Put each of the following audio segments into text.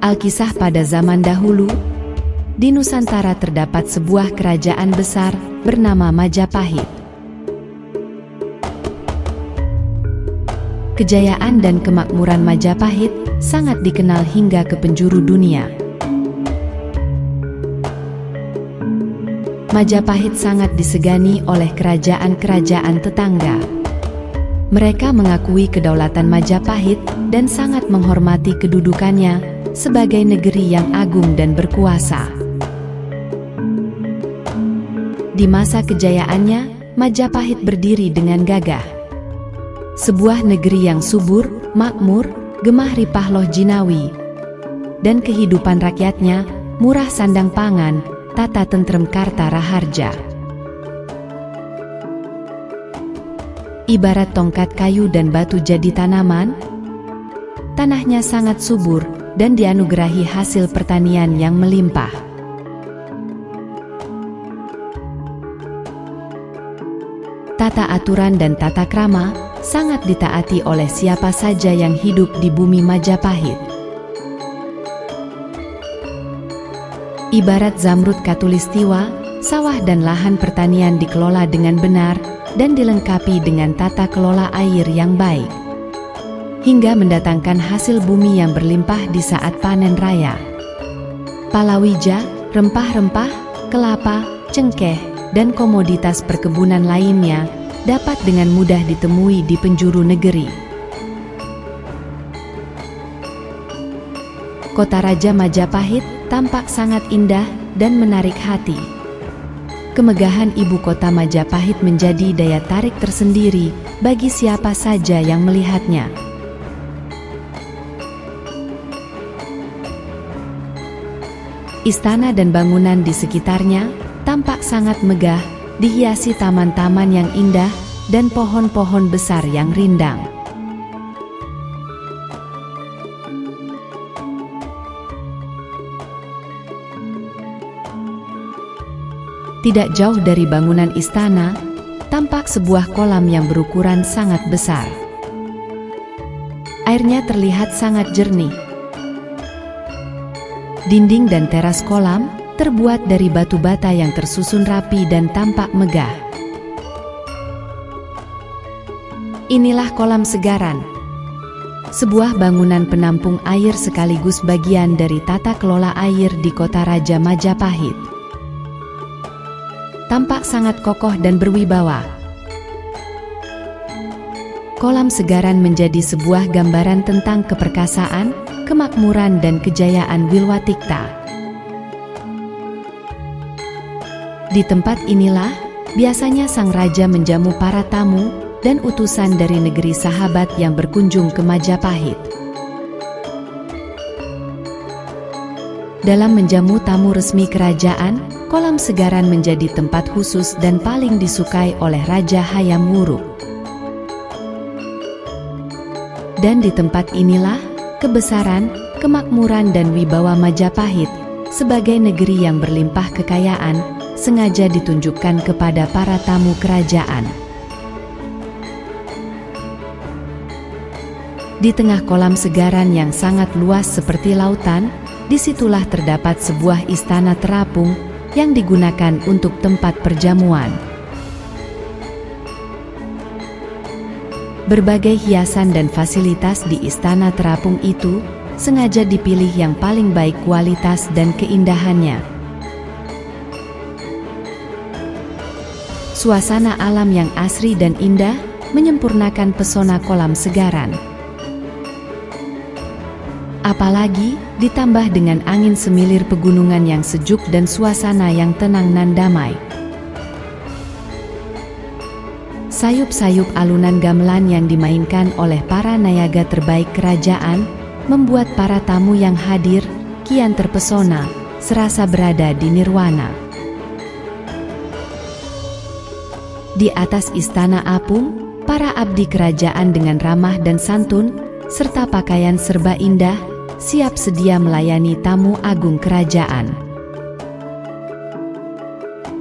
Alkisah pada zaman dahulu, di Nusantara terdapat sebuah kerajaan besar bernama Majapahit. Kejayaan dan kemakmuran Majapahit sangat dikenal hingga ke penjuru dunia. Majapahit sangat disegani oleh kerajaan-kerajaan tetangga. Mereka mengakui kedaulatan Majapahit dan sangat menghormati kedudukannya sebagai negeri yang agung dan berkuasa. Di masa kejayaannya, Majapahit berdiri dengan gagah. Sebuah negeri yang subur, makmur, gemah ripah loh jinawi, dan kehidupan rakyatnya murah sandang pangan, tata tentrem karta raharja. Ibarat tongkat kayu dan batu jadi tanaman, tanahnya sangat subur dan dianugerahi hasil pertanian yang melimpah. Tata aturan dan tata krama sangat ditaati oleh siapa saja yang hidup di bumi Majapahit. Ibarat zamrud khatulistiwa, sawah dan lahan pertanian dikelola dengan benar dan dilengkapi dengan tata kelola air yang baik, hingga mendatangkan hasil bumi yang berlimpah di saat panen raya. Palawija, rempah-rempah, kelapa, cengkeh, dan komoditas perkebunan lainnya dapat dengan mudah ditemui di penjuru negeri. Kota Raja Majapahit tampak sangat indah dan menarik hati. Kemegahan ibu kota Majapahit menjadi daya tarik tersendiri bagi siapa saja yang melihatnya. Istana dan bangunan di sekitarnya tampak sangat megah, dihiasi taman-taman yang indah dan pohon-pohon besar yang rindang. Tidak jauh dari bangunan istana, tampak sebuah kolam yang berukuran sangat besar. Airnya terlihat sangat jernih. Dinding dan teras kolam terbuat dari batu bata yang tersusun rapi dan tampak megah. Inilah kolam segaran, sebuah bangunan penampung air sekaligus bagian dari tata kelola air di kota Raja Majapahit. Tampak sangat kokoh dan berwibawa. Kolam segaran menjadi sebuah gambaran tentang keperkasaan, kemakmuran dan kejayaan Wilwatikta. Di tempat inilah, biasanya sang raja menjamu para tamu dan utusan dari negeri sahabat yang berkunjung ke Majapahit. Dalam menjamu tamu resmi kerajaan, kolam segaran menjadi tempat khusus dan paling disukai oleh Raja Hayam Wuruk. Dan di tempat inilah, kebesaran, kemakmuran dan wibawa Majapahit sebagai negeri yang berlimpah kekayaan sengaja ditunjukkan kepada para tamu kerajaan. Di tengah kolam segaran yang sangat luas seperti lautan, disitulah terdapat sebuah istana terapung yang digunakan untuk tempat perjamuan. Berbagai hiasan dan fasilitas di istana terapung itu sengaja dipilih yang paling baik kualitas dan keindahannya. Suasana alam yang asri dan indah menyempurnakan pesona kolam segaran. Apalagi ditambah dengan angin semilir pegunungan yang sejuk dan suasana yang tenang dan damai. Sayup-sayup alunan gamelan yang dimainkan oleh para nayaga terbaik kerajaan membuat para tamu yang hadir kian terpesona, serasa berada di nirwana. Di atas istana apung, para abdi kerajaan dengan ramah dan santun serta pakaian serba indah siap sedia melayani tamu agung kerajaan.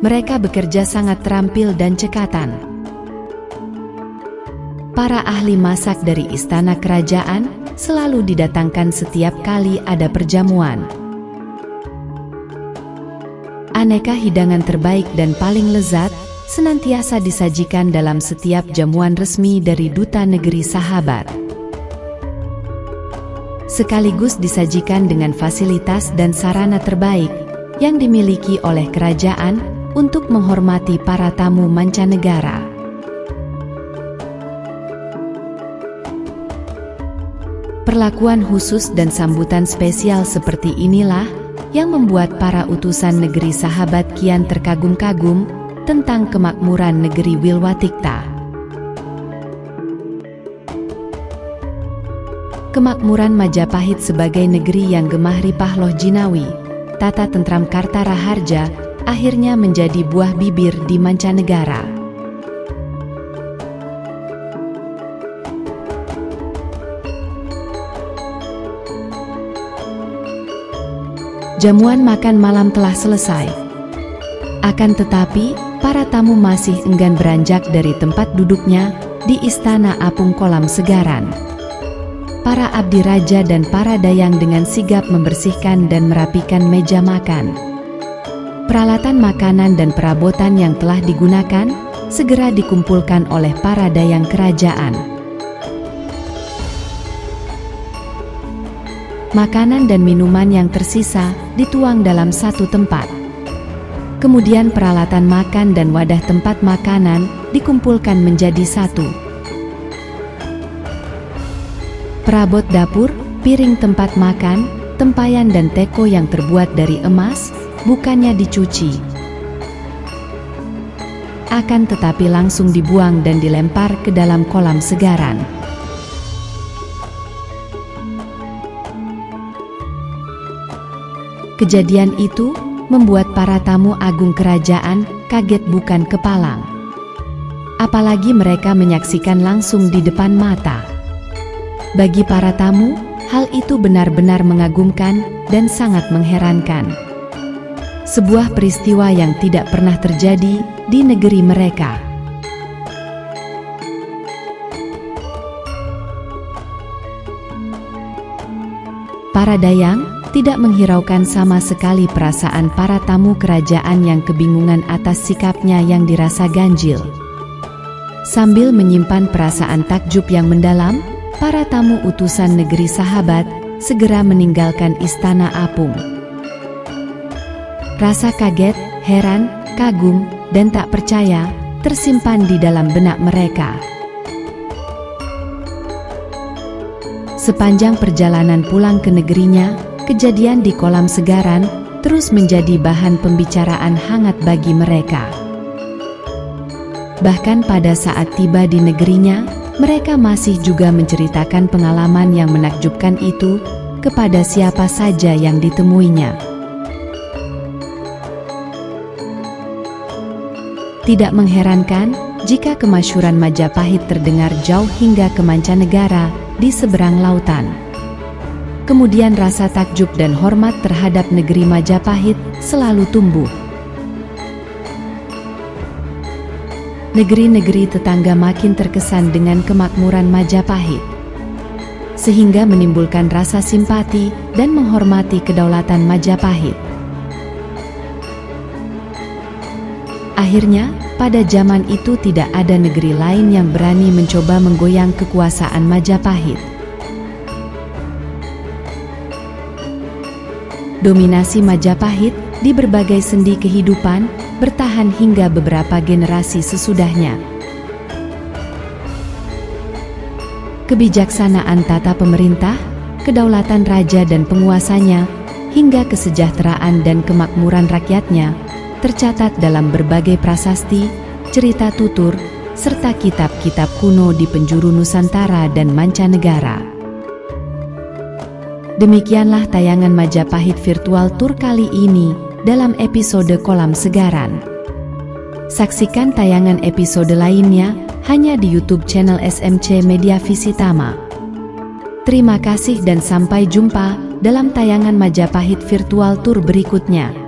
Mereka bekerja sangat terampil dan cekatan. Para ahli masak dari istana kerajaan selalu didatangkan setiap kali ada perjamuan. Aneka hidangan terbaik dan paling lezat senantiasa disajikan dalam setiap jamuan resmi dari Duta Negeri Sahabat. Sekaligus disajikan dengan fasilitas dan sarana terbaik yang dimiliki oleh kerajaan untuk menghormati para tamu mancanegara. Perlakuan khusus dan sambutan spesial seperti inilah yang membuat para utusan negeri Sahabat kian terkagum-kagum tentang kemakmuran negeri Wilwatikta. Kemakmuran Majapahit sebagai negeri yang gemah ripah loh jinawi, tata tentram Kartaraharja akhirnya menjadi buah bibir di mancanegara. Jamuan makan malam telah selesai. Akan tetapi, para tamu masih enggan beranjak dari tempat duduknya di Istana Apung Kolam Segaran. Para abdi raja dan para dayang dengan sigap membersihkan dan merapikan meja makan. Peralatan makanan dan perabotan yang telah digunakan segera dikumpulkan oleh para dayang kerajaan. Makanan dan minuman yang tersisa dituang dalam satu tempat. Kemudian peralatan makan dan wadah tempat makanan dikumpulkan menjadi satu. Perabot dapur, piring tempat makan, tempayan dan teko yang terbuat dari emas, bukannya dicuci. Akan tetapi langsung dibuang dan dilempar ke dalam kolam segaran. Kejadian itu membuat para tamu agung kerajaan kaget bukan kepalang. Apalagi mereka menyaksikan langsung di depan mata. Bagi para tamu, hal itu benar-benar mengagumkan dan sangat mengherankan. Sebuah peristiwa yang tidak pernah terjadi di negeri mereka. Para dayang tidak menghiraukan sama sekali perasaan para tamu kerajaan yang kebingungan atas sikapnya yang dirasa ganjil. Sambil menyimpan perasaan takjub yang mendalam, para tamu utusan negeri Sahabat segera meninggalkan Istana Apung. Rasa kaget, heran, kagum, dan tak percaya tersimpan di dalam benak mereka. Sepanjang perjalanan pulang ke negerinya, kejadian di kolam segaran terus menjadi bahan pembicaraan hangat bagi mereka. Bahkan pada saat tiba di negerinya, mereka masih juga menceritakan pengalaman yang menakjubkan itu kepada siapa saja yang ditemuinya. Tidak mengherankan jika kemasyhuran Majapahit terdengar jauh hingga ke mancanegara di seberang lautan. Kemudian rasa takjub dan hormat terhadap negeri Majapahit selalu tumbuh. Negeri-negeri tetangga makin terkesan dengan kemakmuran Majapahit, sehingga menimbulkan rasa simpati dan menghormati kedaulatan Majapahit. Akhirnya, pada zaman itu tidak ada negeri lain yang berani mencoba menggoyang kekuasaan Majapahit. Dominasi Majapahit di berbagai sendi kehidupan bertahan hingga beberapa generasi sesudahnya. Kebijaksanaan tata pemerintah, kedaulatan raja dan penguasanya, hingga kesejahteraan dan kemakmuran rakyatnya tercatat dalam berbagai prasasti, cerita tutur, serta kitab-kitab kuno di penjuru Nusantara dan mancanegara. Demikianlah tayangan Majapahit Virtual Tour kali ini dalam episode Kolam Segaran. Saksikan tayangan episode lainnya hanya di YouTube channel SMC Media Visitama. Terima kasih dan sampai jumpa dalam tayangan Majapahit Virtual Tour berikutnya.